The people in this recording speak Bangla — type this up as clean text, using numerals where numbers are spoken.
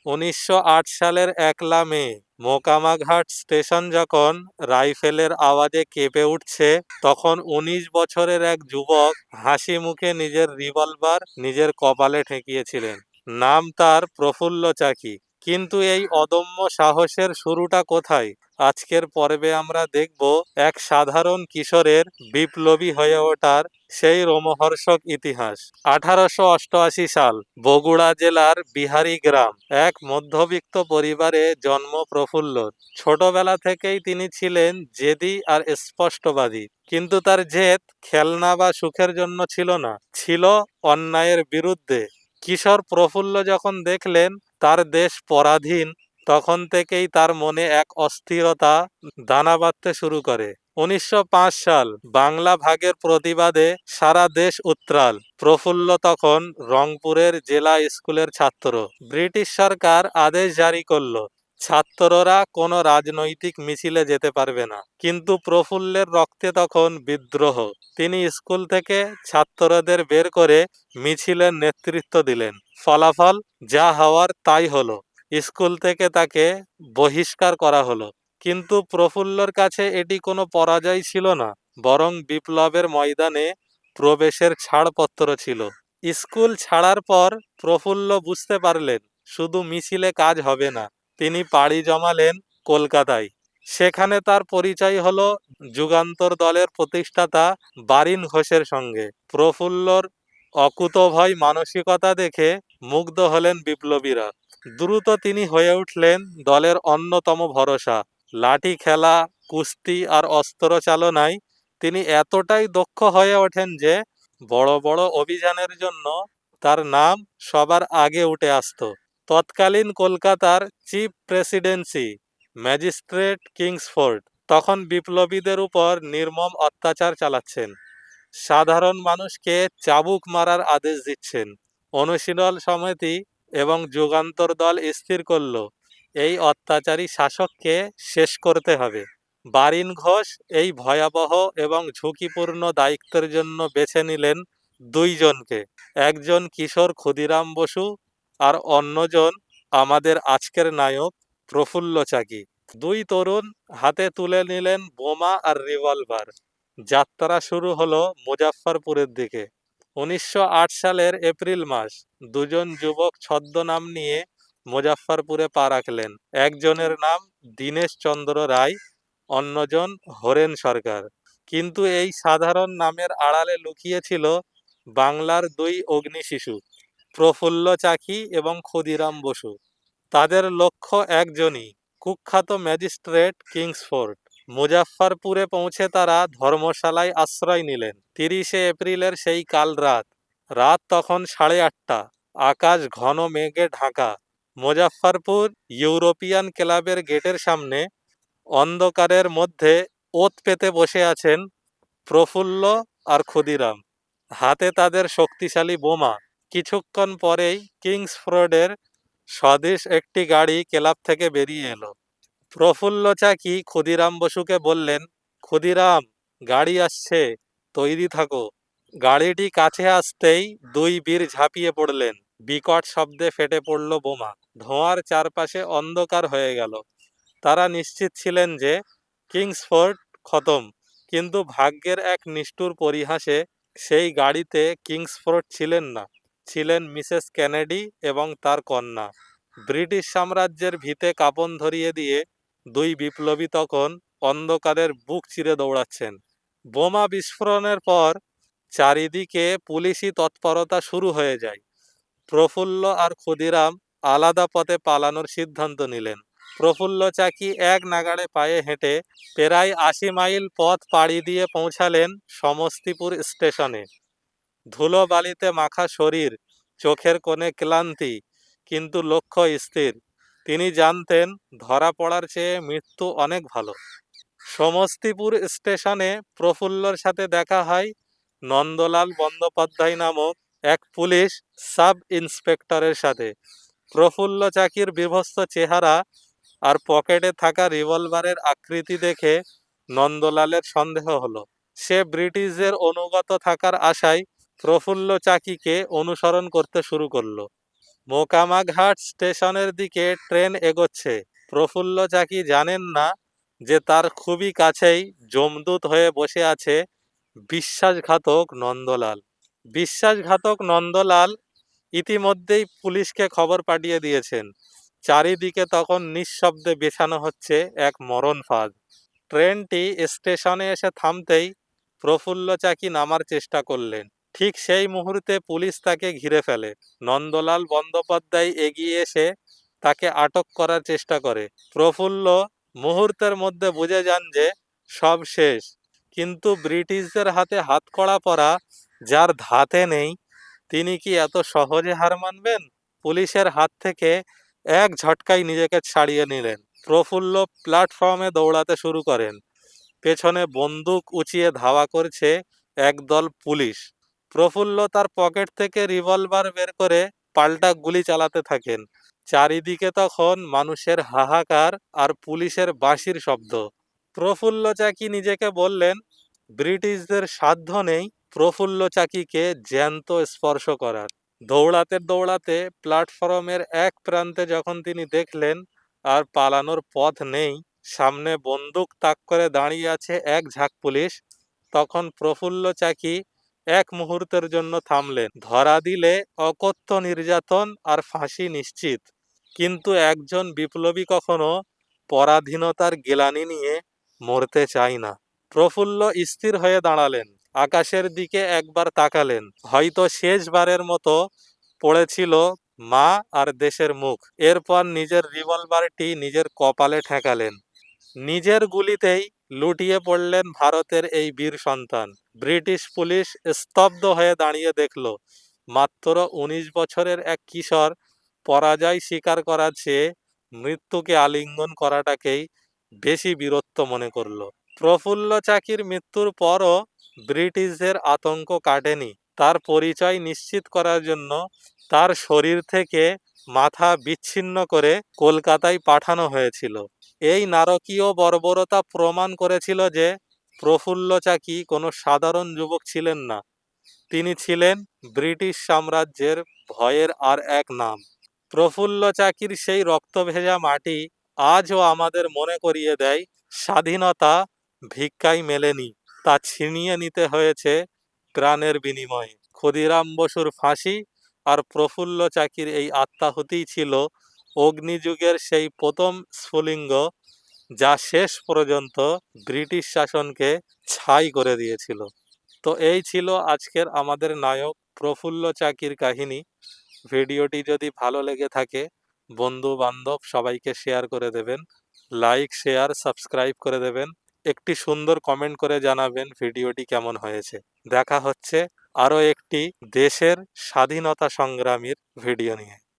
১৯০৮ সালের ১লা মে মোকামাঘাট স্টেশন যখন রাইফেলের আওয়াজে কেঁপে উঠছে, তখন ১৯ বছরের এক যুবক হাসি মুখে নিজের রিভলভার নিজের কপালে ঠেকিয়েছিলেন। নাম তার প্রফুল্ল চাকি। কিন্তু এই অদম্য সাহসের শুরুটা কোথায়? আজকের পর্বে আমরা দেখব এক সাধারণ কিশোরের বিপ্লবী হয়ে ওঠার সেই রোমহর্ষক ইতিহাস। ১৮৮৮ সাল, বগুড়া জেলার বিহারী গ্রাম। এক মধ্যবিত্ত পরিবারে জন্ম প্রফুল্লর। ছোটবেলা থেকেই তিনি ছিলেন জেদি আর স্পষ্টবাদী। কিন্তু তার জেদ খেলনা বা সুখের জন্য ছিল না, ছিল অন্যায়ের বিরুদ্ধে। কিশোর প্রফুল্ল যখন দেখলেন তার দেশ পরাধীন, তখন থেকেই তার মনে এক অস্থিরতা দানা বাঁধতে শুরু করে। ১৯০৫ সাল, বাংলা ভাগের প্রতিবাদে সারা দেশ উত্তাল। প্রফুল্ল তখন রংপুরের জেলা স্কুলের ছাত্র। ব্রিটিশ সরকার আদেশ জারি করল, ছাত্ররা কোনো রাজনৈতিক মিছিলে যেতে পারবে না। কিন্তু প্রফুল্লের রক্তে তখন বিদ্রোহ। তিনি স্কুল থেকে ছাত্রদের বের করে মিছিলের নেতৃত্ব দিলেন। ফলাফল যা হওয়ার তাই হলো। স্কুল থেকে তাকে বহিষ্কার করা হলো। কিন্তু প্রফুল্লর কাছে এটি কোনো পরাজয় ছিল না, বরং বিপ্লবের ময়দানে প্রবেশের ছাড়পত্র ছিল। স্কুল ছাড়ার পর প্রফুল্ল বুঝতে পারলেন শুধু মিছিলে কাজ হবে না। তিনি পাড়ি জমালেন কলকাতায়। সেখানে তার পরিচয় হলো যুগান্তর দলের প্রতিষ্ঠাতা বারীন ঘোষের সঙ্গে। প্রফুল্লর অকুতোভয় মানসিকতা দেখে মুগ্ধ হলেন বিপ্লবীরা। দ্রুত তিনি হয়ে উঠলেন দলের অন্যতম ভরসা। লাঠি খেলা, কুস্তি আর অস্ত্র চালনায় তিনি এতটাই দক্ষ হয়ে ওঠেন যে বড় বড় অভিযানের জন্য তার নাম সবার আগে উঠে আসত। তৎকালীন কলকাতার চিফ প্রেসিডেন্সি ম্যাজিস্ট্রেট কিংসফোর্ড তখন বিপ্লবীদের উপর নির্মম অত্যাচার চালাচ্ছেন। সাধারণ মানুষকে চাবুক মারার আদেশ দিচ্ছেন। অনুশীলন সমিতি এবং যুগান্তর দল স্থির করল এই অত্যাচারী শাসককে শেষ করতে হবে। বারীন ঘোষ এই ভয়াবহ এবং ঝুঁকিপূর্ণ দায়িত্বের জন্য বেছে নিলেন দুইজনকে, একজন কিশোর ক্ষুদিরাম বসু আর অন্যজন আমাদের আজকের নায়ক প্রফুল্ল চাকি। দুই তরুণ হাতে তুলে নিলেন বোমা আর রিভলভার। যাত্রা শুরু হলো মুজাফফরপুরের দিকে। ১৯০৮ সালের এপ্রিল মাস, দুজন যুবক ছদ্মনাম নিয়ে মুজাফফরপুরে পা রাখলেন। একজনের নাম দীনেশ চন্দ্র রায়, অন্যজন হরেন সরকার। কিন্তু এই সাধারণ নামের আড়ালে লুকিয়ে ছিল বাংলার দুই অগ্নিশিশু, প্রফুল্ল চাকি এবং ক্ষুদিরাম বসু। তাদের লক্ষ্য একজনই, কুখ্যাত ম্যাজিস্ট্রেট কিংসফোর্ড। মুজাফফরপুরে পৌঁছে তারা ধর্মশালায় আশ্রয় নিলেন। ৩০শে এপ্রিলের সেই কাল রাত। রাত তখন ৮:৩০। আকাশ ঘন মেঘে ঢাকা। মুজাফফরপুর ইউরোপিয়ান ক্লাবের গেটের সামনে অন্ধকারের মধ্যে ওত পেতে বসে আছেন প্রফুল্ল আর ক্ষুদিরাম। হাতে তাদের শক্তিশালী বোমা। কিছুক্ষণ পরেই কিংসফোর্ডের স্বদেশ একটি গাড়ি ক্লাব থেকে বেরিয়ে এলো। প্রফুল্ল চাকি ক্ষুদিরাম বসুকে বললেন, ক্ষুদিরাম, গাড়ি আসছে, তৈরি থাকো। গাড়িটি কাছে আসতেই দুই বীর ঝাঁপিয়ে পড়লেন। বিকট শব্দে ফেটে পড়ল বোমা। ধোঁয়ার চারপাশে অন্ধকার হয়ে গেল। তারা নিশ্চিত ছিলেন যে কিংসফোর্ড খতম। কিন্তু ভাগ্যের এক নিষ্ঠুর পরিহাসে সেই গাড়িতে কিংসফোর্ড ছিলেন না, ছিলেন মিসেস কেনেডি এবং তার কন্যা। ব্রিটিশ সাম্রাজ্যের ভিতে কাঁপন ধরিয়ে দিয়ে দুই বিপ্লবী তখন অন্ধকারের বুক চিরে দৌড়াচ্ছেন। বোমা বিস্ফোরণের পর চারিদিকে পুলিশি তৎপরতা শুরু হয়ে যায়। প্রফুল্ল আর ক্ষুদিরাম আলাদা পথে পালানোর সিদ্ধান্ত নিলেন। প্রফুল্ল চাকি এক নাগাড়ে পায়ে হেঁটে প্রায় ৮০ মাইল পথ পাড়ি দিয়ে পৌঁছালেন সমস্তিপুর স্টেশনে। ধুলো বালিতে মাখা শরীর, চোখের কোণে ক্লান্তি, কিন্তু লক্ষ্য স্থির। তিনি জানতেন ধরা পড়ার চেয়ে মৃত্যু অনেক ভালো। সমস্তিপুর স্টেশনে প্রফুল্লর সাথে দেখা হয় নন্দলাল বন্দ্যোপাধ্যায় নামক এক পুলিশ সাব ইন্সপেক্টরের সাথে। প্রফুল্ল চাকির বিভৎস চেহারা আর পকেটে থাকা রিভলভারের আকৃতি দেখে নন্দলালের সন্দেহ হলো। সে ব্রিটিশদের অনুগত থাকার আশায় প্রফুল্ল চাকিকে অনুসরণ করতে শুরু করলো। মোকামাঘাট স্টেশনের দিকে ট্রেন এগোচ্ছে। প্রফুল্ল চাকি জানেন না যে তার খুবই কাছেই যমদূত হয়ে বসে আছে বিশ্বাসঘাতক নন্দলাল। বিশ্বাসঘাতক নন্দলাল ইতিমধ্যেই পুলিশকে খবর পাঠিয়ে দিয়েছেন। চারিদিকে তখন নিঃশব্দে বেছানো হচ্ছে এক মরণ ফাঁদ। ট্রেনটি স্টেশনে এসে থামতেই প্রফুল্ল চাকি নামার চেষ্টা করলেন। ঠিক সেই মুহূর্তে পুলিশ তাকে ঘিরে ফেলে। নন্দলাল বন্দ্যোপাধ্যায় এগিয়ে এসে তাকে আটক করার চেষ্টা করে। প্রফুল্ল মুহূর্তের মধ্যে বুঝে যান যে সব শেষ, কিন্তু ব্রিটিশদের হাতে হাতকড়া পরা যার ধাতে নেই তিনি কি এত সহজে হার মানবেন? পুলিশের হাত থেকে এক ঝটকায় নিজেকে ছাড়িয়ে নিলেন। প্রফুল্ল প্ল্যাটফর্মে দৌড়াতে শুরু করেন। পেছনে বন্দুক উঁচিয়ে ধাওয়া করছে একদল পুলিশ। প্রফুল্ল তার পকেট থেকে রিভলভার বের করে পাল্টা গুলি চালাতে থাকেন। চারিদিকে তখন মানুষের হাহাকার আর পুলিশের বাঁশির শব্দ। প্রফুল্ল চাকি নিজেকে বললেন, ব্রিটিশদের সাধ্য নেই প্রফুল্ল চাকিকে জ্যান্ত স্পর্শ করার। দৌড়াতে দৌড়াতে প্ল্যাটফর্মের এক প্রান্তে যখন তিনি দেখলেন আর পালানোর পথ নেই, সামনে বন্দুক তাক করে দাঁড়িয়ে আছে এক ঝাঁক পুলিশ, তখন প্রফুল্ল চাকি এক মুহূর্তের জন্য থামলেন। ধরা দিলে অকথ্য নির্যাতন আর ফাঁসি নিশ্চিত, কিন্তু একজন বিপ্লবী কখনো পরাধীনতার গ্লানি নিয়ে মরতে চায় না। প্রফুল্ল স্থির হয়ে দাঁড়ালেন, আকাশের দিকে একবার তাকালেন। হয়তো শেষবারের মতো পড়েছিল মা আর দেশের মুখ। এরপর নিজের রিভলভারটি নিজের কপালে ঠেকালেন। নিজের গুলিতেই লুটিয়ে পড়লেন ভারতের এই বীর সন্তান। ব্রিটিশ পুলিশ স্তব্ধ হয়ে দাঁড়িয়ে দেখল। মাত্র ১৯ বছরের এক কিশোর পরাজয় স্বীকার করার চেয়ে মৃত্যুকে আলিঙ্গন করাটাকেই বেশি বীরত্ব মনে করল। প্রফুল্ল চাকির মৃত্যুর পরও ব্রিটিশদের আতঙ্ক কাটেনি। তার পরিচয় নিশ্চিত করার জন্য তার শরীর থেকে মাথা বিচ্ছিন্ন করে কলকাতায় পাঠানো হয়েছিল। এই নারকীয় বর্বরতা প্রমাণ করেছিল যে প্রফুল্ল চাকি কোনো সাধারণ যুবক ছিলেন না, তিনি ছিলেন ব্রিটিশ সাম্রাজ্যের ভয়ের আর এক নাম। প্রফুল্ল চাকির সেই রক্তভেজা মাটি আজও আমাদের মনে করিয়ে দেয়, স্বাধীনতা ভিক্ষায় মেলেনি, তা ছিনিয়ে নিতে হয়েছে প্রাণের বিনিময়ে। ক্ষুদিরাম বসুর ফাঁসি আর প্রফুল্ল চাকির এই আত্মাহুতিই ছিল অগ্নিযুগের সেই প্রথম স্ফুলিঙ্গ, যা শেষ পর্যন্ত ব্রিটিশ শাসনকে ছাই করে দিয়েছিল। তো এই ছিল আজকের আমাদের নায়ক প্রফুল্ল চাকির কাহিনী। ভিডিওটি যদি ভালো লেগে থাকে বন্ধু বান্ধব সবাইকে শেয়ার করে দেবেন, লাইক শেয়ার সাবস্ক্রাইব করে দেবেন, একটি সুন্দর কমেন্ট করে জানাবেন ভিডিওটি কেমন হয়েছে। দেখা হচ্ছে আরও একটি দেশের স্বাধীনতা সংগ্রামীর ভিডিও নিয়ে।